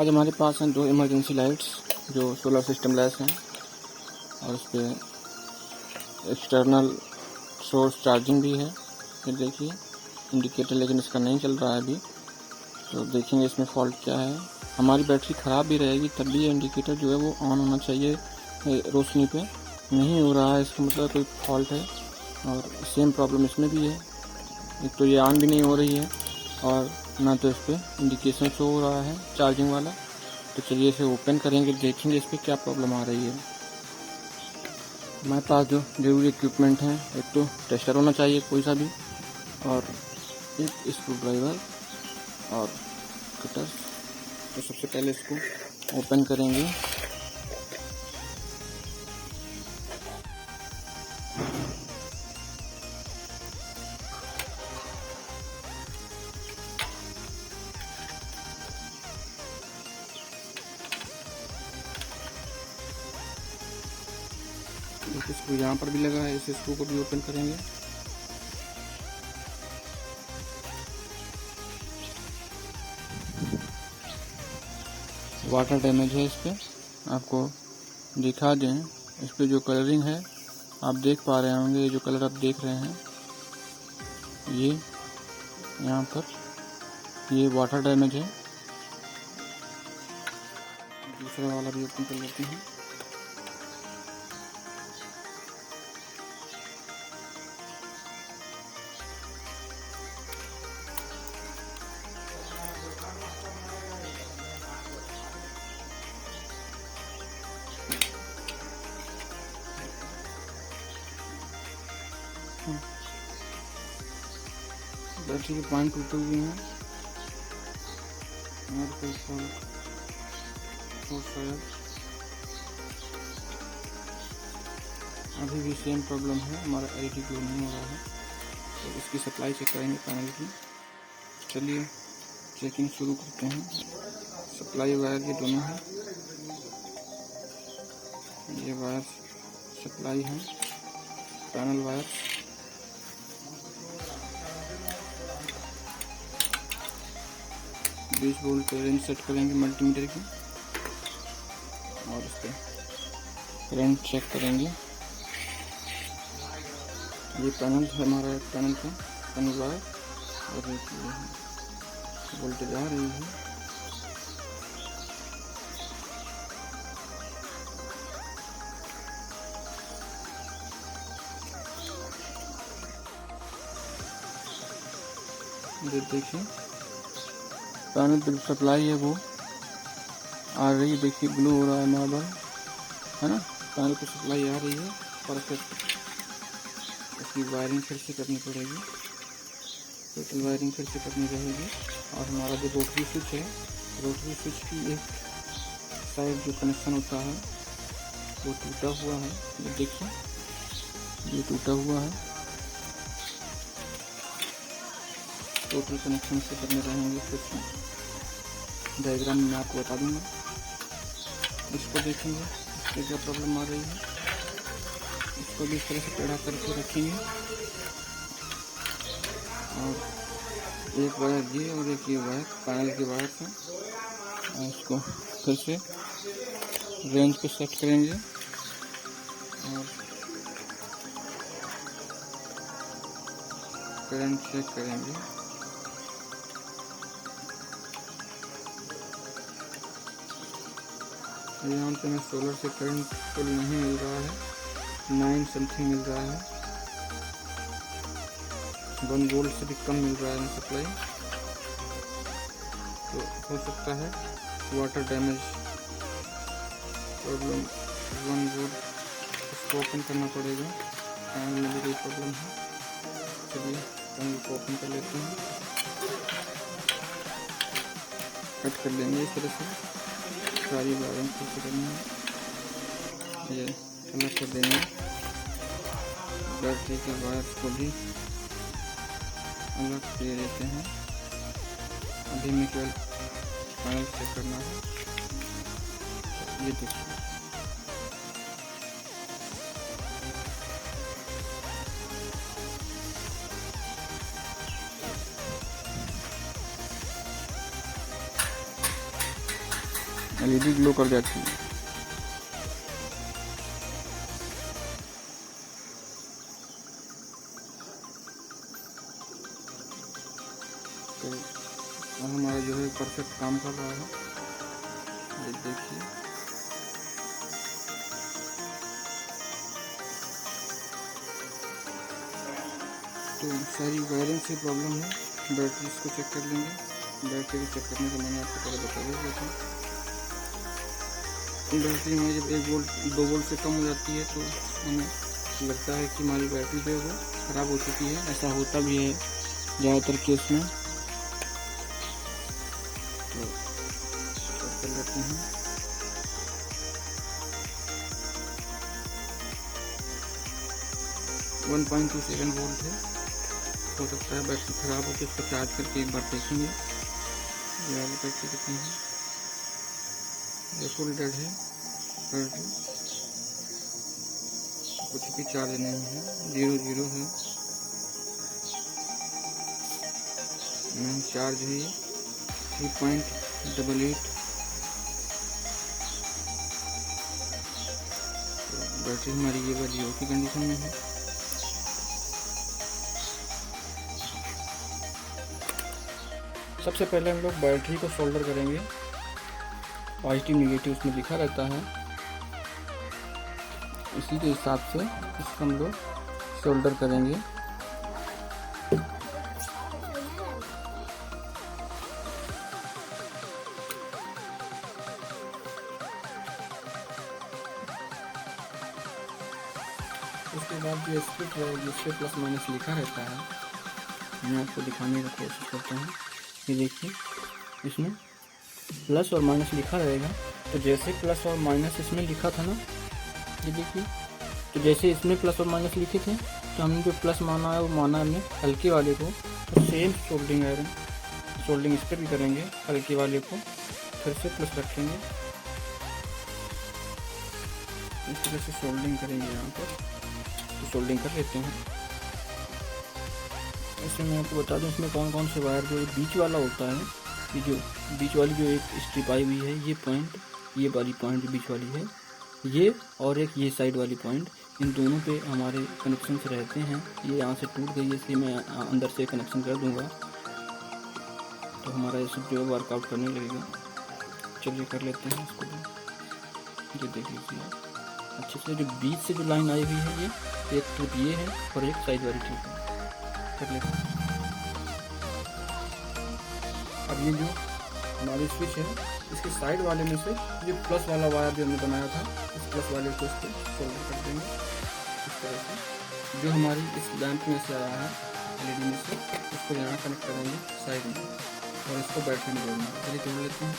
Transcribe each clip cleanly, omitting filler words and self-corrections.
आज हमारे पास हैं 2 इमरजेंसी लाइट्स जो सोलर सिस्टम लेस हैं और उस पर एक्सटर्नल सोर्स चार्जिंग भी है। ये देखिए इंडिकेटर, लेकिन इसका नहीं चल रहा है अभी, तो देखेंगे इसमें फॉल्ट क्या है। हमारी बैटरी ख़राब भी रहेगी तब भी ये इंडिकेटर जो है वो ऑन होना चाहिए रोशनी पे। नहीं हो रहा है, इसका मतलब कोई फॉल्ट है। और सेम प्रॉब्लम इसमें भी है, एक तो ये ऑन भी नहीं हो रही है और ना तो इस पर इंडिकेशन शो हो रहा है चार्जिंग वाला। तो चलिए इसे ओपन करेंगे, देखेंगे इस पर क्या प्रॉब्लम आ रही है। हमारे पास जो जरूरी इक्विपमेंट हैं, एक तो टेस्टर होना चाहिए कोई सा भी, और एक स्क्रू ड्राइवर और कटर। तो सबसे पहले इसको ओपन करेंगे। एक स्क्रू यहाँ पर भी लगा है, इस स्क्रू को भी ओपन करेंगे। वाटर डैमेज है इस पर, आपको दिखा दें। इस पर जो कलरिंग है आप देख पा रहे होंगे, ये जो कलर आप देख रहे हैं ये यहाँ पर, ये वाटर डैमेज है। दूसरा वाला भी ओपन कर लेते हैं। बैटरी के पॉइंट टूटे हुए हैं और कोई शायद अभी भी सेम प्रॉब्लम है, हमारा एलईडी ग्लो नहीं हो रहा है। तो इसकी सप्लाई चेक करेंगे पैनल की। चलिए चेकिंग शुरू करते हैं। सप्लाई वायर ये दोनों हैं, ये वायर सप्लाई है, पैनल वायर। बीस वोल्ट पे रेंज सेट करेंगे मल्टीमीटर की और इस पर करंट चेक करेंगे। ये पैनल है हमारा, पैनल का पैनल वायर, और एक वोल्टेज आ रही है। ये देखिए पैनल पे सप्लाई है वो आ रही है, देखिए ग्लो हो रहा है मार्बल, है ना। पैनल पे सप्लाई आ रही है परफेक्ट। इसकी वायरिंग फिर से करनी पड़ेगी, टोटल वायरिंग फिर से करनी रहेगी। और हमारा जो रोटरी स्विच है, रोटरी स्विच की एक साइड जो कनेक्शन होता है वो टूटा हुआ है। ये देखिए ये टूटा हुआ है। टोटल कनेक्शन से करने रहेंगे फिर से। डायग्राम में आपको बता दूंगा। इसको देखेंगे इससे क्या प्रॉब्लम आ रही है। इसको भी इस तरह से टेढ़ा करके रखेंगे और एक वायर ये और एक ये वायर पैनल के वायर से इसको फिर से रेंज पे सेट करेंगे और करंट चेक करेंगे। यहाँ पे हमें सोलर से करंट फुल नहीं मिल रहा है, 9 समथिंग मिल रहा है, 1 वोल्ट से भी कम मिल रहा है सप्लाई। तो हो सकता है वाटर डैमेज प्रॉब्लम। 1 वोल्ट इसको ओपन करना पड़ेगा, पैनल में भी कोई प्रॉब्लम है। चलिए पैनल को ओपन कर लेते हैं, कट कर लेंगे इस तरह से। सारी वायरिंग फिर से करनी है, ये अलग कर देंगे। बैटरी के वायर को भी अलग दे देते हैं। अभी में केवल पैनल चेक करना है। ये देखिए LED ग्लो कर जाती है। तो हमारा जो है परफेक्ट काम कर रहा है, ये देखिए। तो सारी वायरिंग से प्रॉब्लम है। बैटरी इसको चेक कर लेंगे। बैटरी को चेक करने के मैंने आपको पहले बता दिया था। बैटरी में जब 1 वोल्ट 2 वोल्ट से कम हो जाती है तो हमें लगता है कि हमारी बैटरी जो है वो ख़राब हो चुकी है। ऐसा होता भी है ज़्यादातर केस में। तो चेक कर लेते हैं। वन 1.27 वोल्ट है। हो सकता है बैटरी ख़राब हो तो इसको चार्ज करके एक बार देखेंगे। ये वाली बैटरी कितनी है, ये फुल डेड है बैटरी, कुछ भी चार्ज नहीं है, 0 है। मेन चार्ज है 3.88। तो बैटरी हमारी ये वाली ओके कंडीशन में है। सबसे पहले हम लोग बैटरी को सोल्डर करेंगे। पॉजिटिव निगेटिव उसमें लिखा रहता है, इसी के हिसाब से इसको हम लोग सोल्डर करेंगे। उसके बाद जो स्प्लिट है जिससे प्लस माइनस लिखा रहता है, मैं आपको दिखाने की कोशिश करता हूँ। ये देखिए, इसमें प्लस और माइनस लिखा रहेगा। तो जैसे प्लस और माइनस इसमें लिखा था ना, ये देखिए, तो जैसे इसमें प्लस और माइनस लिखे थे तो हमने जो प्लस माना है वो माना हमने हल्के वाले को। तो सेम सोल्डिंग आयरन सोल्डिंग इस पर भी करेंगे। हल्के वाले को फिर से प्लस रखेंगे, इस तरह से सोल्डिंग करेंगे यहाँ पर। तो सोल्डिंग कर लेते हैं। इसमें मैं आपको बता दूं इसमें कौन कौन से वायर, जो बीच वाला होता है, ये जो बीच वाली जो एक स्ट्रिप आई हुई है, ये पॉइंट, ये वाली पॉइंट जो बीच वाली है ये, और एक ये साइड वाली पॉइंट, इन दोनों पे हमारे कनेक्शन से रहते हैं। ये यहाँ से टूट गई है, इसलिए मैं अंदर से कनेक्शन कर दूंगा तो हमारा ये सब जो है वर्कआउट करने लगेगा। चलिए कर लेते हैं इसको भी। ये देख लीजिए अच्छे से, जो बीच से जो लाइन आई हुई है, ये एक ट्रिप ये है और एक साइड वाली ट्रिप है। कर लेते हैं। अब ये जो हमारी स्विच है, इसके साइड वाले में से ये प्लस वाला वायर जो हमने बनाया था, इस प्लस वाले को इसको सोल्डर कर देंगे इस तरह से। जो हमारी इस लैंप में से आ रहा है LED में से, उसको यहाँ कनेक्ट करेंगे साइड में और इसको बैटरी में जोड़ना है। चलिए जोड़ लेते हैं।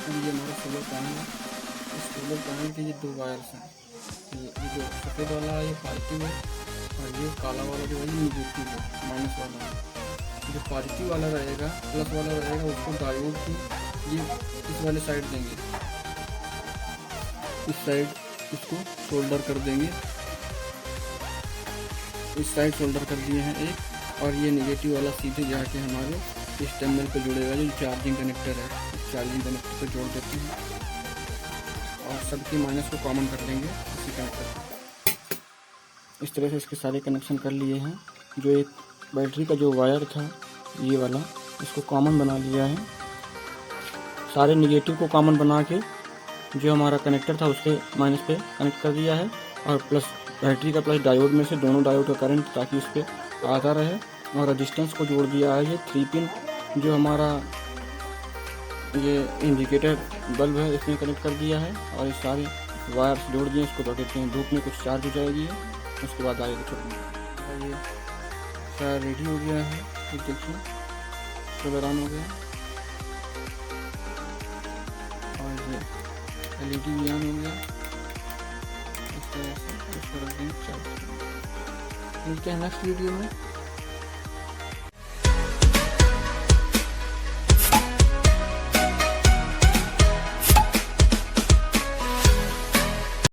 अब ये हमारा सोलर पैनल है। इस सोलर पैनल के ये 2 वायर्स हैं। ये जो सफ़ेद वाला है ये पॉजिटिव है और ये काला वाला जो है ये निगेटिव है, माइनस वाला है। जो पॉजिटिव वाला रहेगा, प्लस वाला रहेगा, उसको डायोड की ये इस वाले साइड देंगे, इस साइड इसको सोल्डर कर देंगे। इस साइड सोल्डर कर दिए हैं एक, और ये निगेटिव वाला सीधे जाके हमारे इस टर्मिनल पे जुड़ेगा जो चार्जिंग कनेक्टर है। इस चार्जिंग कनेक्टर पे जोड़ देते हैं और सबके माइनस को कॉमन कर लेंगे इसी कनेक्टर। इस तरह से इसके सारे कनेक्शन कर लिए हैं। जो एक बैटरी का जो वायर था ये वाला, इसको कॉमन बना लिया है। सारे निगेटिव को कॉमन बना के जो हमारा कनेक्टर था उसके माइनस पे कनेक्ट कर दिया है, और प्लस बैटरी का प्लस डायोड में से दोनों डायोड का करंट ताकि उस पर आता रहे, और रजिस्टेंस को जोड़ दिया है। ये 3 पिन जो हमारा ये इंडिकेटर बल्ब है इसमें कनेक्ट कर दिया है, और ये सारे वायर्स जोड़ दिए। इसको क्या कहते हैं, धूप में कुछ चार्ज हो जाएगी, उसके बाद आगे छोड़ेंगे। ये सारा रेडी हो गया है। ये देखिए सोलर ऑन हो गया, और ये LED भी ऑन हो गया। इस तरह से इसको रख देंगे चार्ज। मिलते हैं नेक्स्ट वीडियो में।